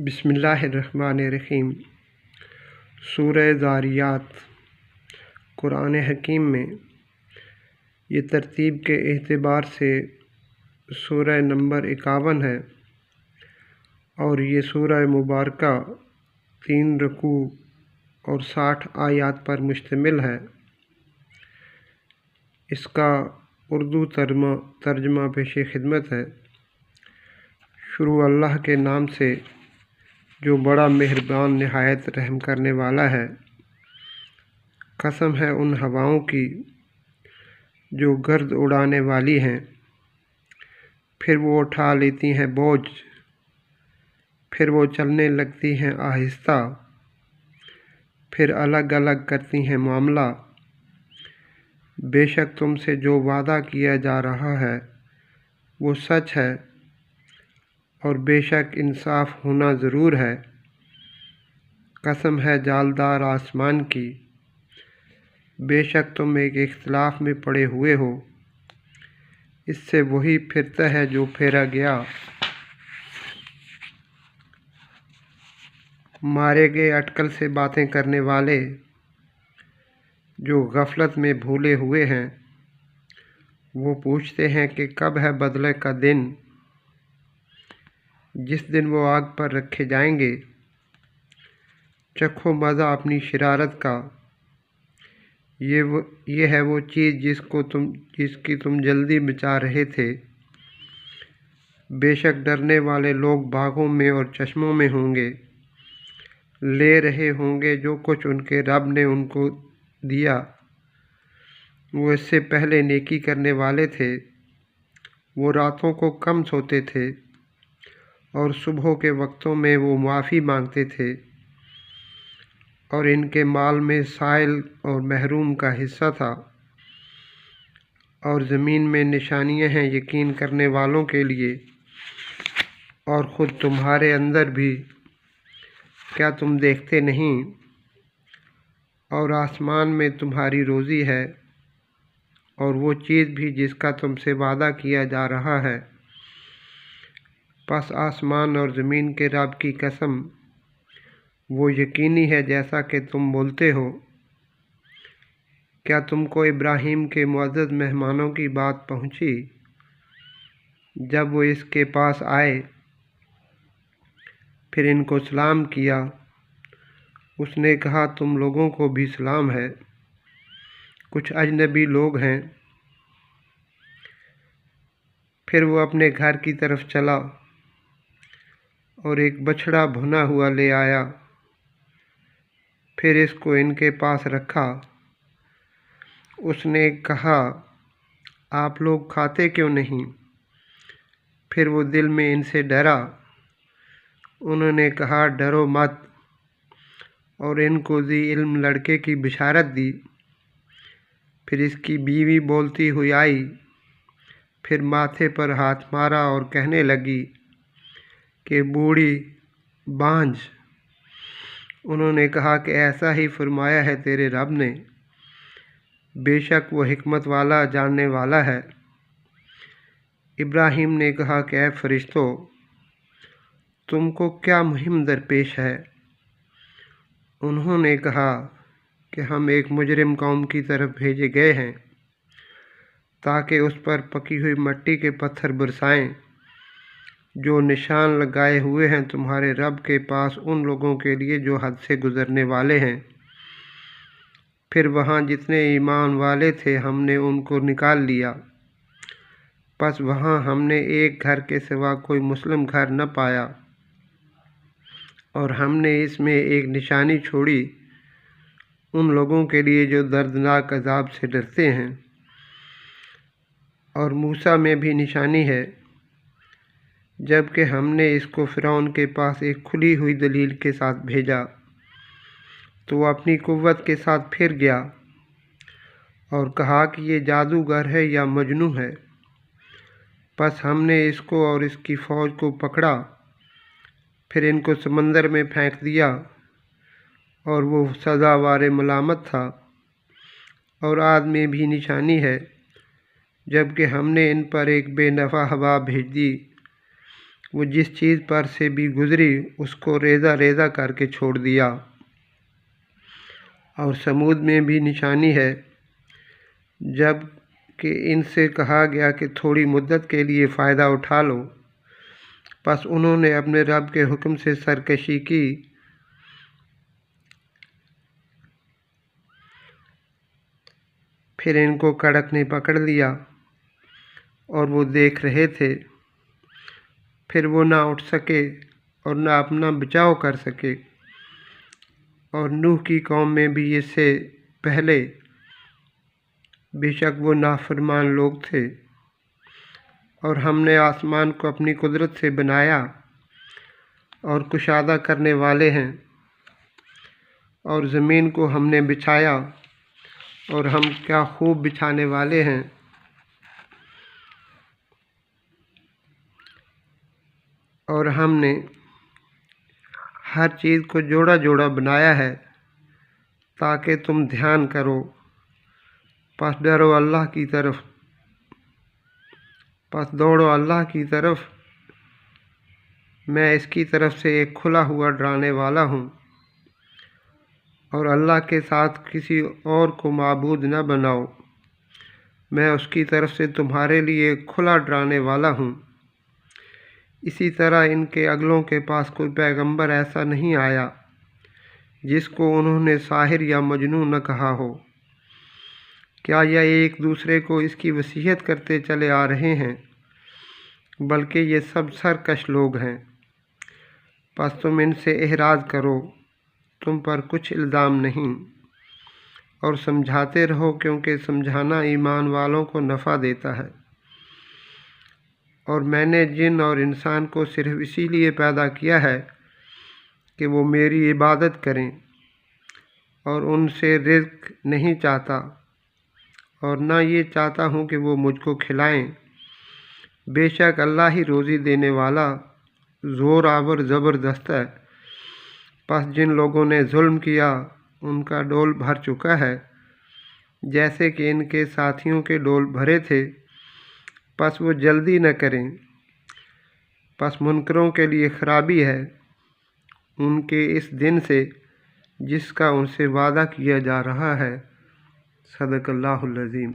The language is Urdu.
بسم اللہ الرحمن الرحیم۔ سورہ ذاریات قرآن حکیم میں یہ ترتیب کے اعتبار سے سورہ نمبر 51 ہے اور یہ سورہ مبارکہ 3 رکوع اور 60 آیات پر مشتمل ہے۔ اس کا اردو ترجمہ پیش خدمت ہے۔ شروع اللہ کے نام سے جو بڑا مہربان نہایت رحم کرنے والا ہے۔ قسم ہے ان ہواؤں کی جو گرد اڑانے والی ہیں، پھر وہ اٹھا لیتی ہیں بوجھ، پھر وہ چلنے لگتی ہیں آہستہ، پھر الگ الگ کرتی ہیں معاملہ۔ بے شک تم سے جو وعدہ کیا جا رہا ہے وہ سچ ہے، اور بے شک انصاف ہونا ضرور ہے۔ قسم ہے جالدار آسمان کی، بے شک تم ایک اختلاف میں پڑے ہوئے ہو، اس سے وہی پھرتا ہے جو پھیرا گیا۔ مارے گئے اٹکل سے باتیں کرنے والے جو غفلت میں بھولے ہوئے ہیں، وہ پوچھتے ہیں کہ کب ہے بدلے کا دن، جس دن وہ آگ پر رکھے جائیں گے۔ چکھو مزہ اپنی شرارت کا، یہ ہے وہ چیز جس کی تم جلدی مچا رہے تھے۔ بے شک ڈرنے والے لوگ باغوں میں اور چشموں میں ہوں گے، لے رہے ہوں گے جو کچھ ان کے رب نے ان کو دیا۔ وہ اس سے پہلے نیکی کرنے والے تھے، وہ راتوں کو کم سوتے تھے اور صبح کے وقتوں میں وہ معافی مانگتے تھے، اور ان کے مال میں سائل اور محروم کا حصہ تھا۔ اور زمین میں نشانیاں ہیں یقین کرنے والوں کے لیے، اور خود تمہارے اندر بھی، کیا تم دیکھتے نہیں؟ اور آسمان میں تمہاری روزی ہے، اور وہ چیز بھی جس کا تم سے وعدہ کیا جا رہا ہے۔ پس آسمان اور زمین کے رب کی قسم، وہ یقینی ہے جیسا کہ تم بولتے ہو۔ کیا تم کو ابراہیم کے معزز مہمانوں کی بات پہنچی جب وہ اس کے پاس آئے؟ پھر ان کو سلام کیا۔ اس نے کہا تم لوگوں کو بھی سلام ہے، کچھ اجنبی لوگ ہیں۔ پھر وہ اپنے گھر کی طرف چلا اور ایک بچھڑا بھنا ہوا لے آیا، پھر اس کو ان کے پاس رکھا۔ اس نے کہا آپ لوگ کھاتے کیوں نہیں؟ پھر وہ دل میں ان سے ڈرا۔ انہوں نے کہا ڈرو مت، اور ان کو ذی علم لڑکے کی بشارت دی۔ پھر اس کی بیوی بولتی ہوئی آئی، پھر ماتھے پر ہاتھ مارا اور کہنے لگی کہ بوڑھی بانجھ۔ انہوں نے کہا کہ ایسا ہی فرمایا ہے تیرے رب نے، بے شک وہ حکمت والا جاننے والا ہے۔ ابراہیم نے کہا کہ اے فرشتوں، تم کو کیا مہم درپیش ہے؟ انہوں نے کہا کہ ہم ایک مجرم قوم کی طرف بھیجے گئے ہیں تاکہ اس پر پکی ہوئی مٹی کے پتھر برسائیں، جو نشان لگائے ہوئے ہیں تمہارے رب کے پاس ان لوگوں کے لیے جو حد سے گزرنے والے ہیں۔ پھر وہاں جتنے ایمان والے تھے ہم نے ان کو نکال لیا، پس وہاں ہم نے ایک گھر کے سوا کوئی مسلم گھر نہ پایا، اور ہم نے اس میں ایک نشانی چھوڑی ان لوگوں کے لیے جو دردناک عذاب سے ڈرتے ہیں۔ اور موسیٰ میں بھی نشانی ہے، جبکہ ہم نے اس کو فرعون کے پاس ایک کھلی ہوئی دلیل کے ساتھ بھیجا، تو وہ اپنی قوت کے ساتھ پھر گیا اور کہا کہ یہ جادوگر ہے یا مجنون ہے۔ پس ہم نے اس کو اور اس کی فوج کو پکڑا، پھر ان کو سمندر میں پھینک دیا، اور وہ سزاوار ملامت تھا۔ اور عاد میں بھی نشانی ہے، جبکہ ہم نے ان پر ایک بے نفع ہوا بھیج دی، وہ جس چیز پر سے بھی گزری اس کو ریزہ ریزہ کر کے چھوڑ دیا۔ اور سمود میں بھی نشانی ہے، جب کہ ان سے کہا گیا کہ تھوڑی مدت کے لیے فائدہ اٹھا لو، پس انہوں نے اپنے رب کے حکم سے سرکشی کی۔ پھر ان کو کڑک نے پکڑ لیا اور وہ دیکھ رہے تھے، پھر وہ نہ اٹھ سکے اور نہ اپنا بچاؤ کر سکے۔ اور نوح کی قوم میں بھی اس سے پہلے بے شک وہ نافرمان لوگ تھے۔ اور ہم نے آسمان کو اپنی قدرت سے بنایا اور کشادہ کرنے والے ہیں، اور زمین کو ہم نے بچھایا اور ہم کیا خوب بچھانے والے ہیں۔ اور ہم نے ہر چیز کو جوڑا جوڑا بنایا ہے تاکہ تم دھیان کرو، پس ڈرو اللہ کی طرف، پس دوڑو اللہ کی طرف، میں اس کی طرف سے ایک کھلا ہوا ڈرانے والا ہوں۔ اور اللہ کے ساتھ کسی اور کو معبود نہ بناؤ، میں اس کی طرف سے تمہارے لیے ایک کھلا ڈرانے والا ہوں۔ اسی طرح ان کے اگلوں کے پاس کوئی پیغمبر ایسا نہیں آیا جس کو انہوں نے ساحر یا مجنون نہ کہا ہو۔ کیا یہ ایک دوسرے کو اس کی وصیت کرتے چلے آ رہے ہیں؟ بلکہ یہ سب سرکش لوگ ہیں۔ پس تم ان سے اعراض کرو، تم پر کچھ الزام نہیں، اور سمجھاتے رہو، کیونکہ سمجھانا ایمان والوں کو نفع دیتا ہے۔ اور میں نے جن اور انسان کو صرف اسی لیے پیدا کیا ہے کہ وہ میری عبادت کریں، اور ان سے رزق نہیں چاہتا، اور نہ یہ چاہتا ہوں کہ وہ مجھ کو کھلائیں۔ بے شک اللہ ہی روزی دینے والا زور آور زبردست ہے۔ پس جن لوگوں نے ظلم کیا ان کا ڈول بھر چکا ہے، جیسے کہ ان کے ساتھیوں کے ڈول بھرے تھے، پس وہ جلدی نہ کریں۔ پس منکروں کے لیے خرابی ہے ان کے اس دن سے جس کا ان سے وعدہ کیا جا رہا ہے۔ صدق اللہ العظیم۔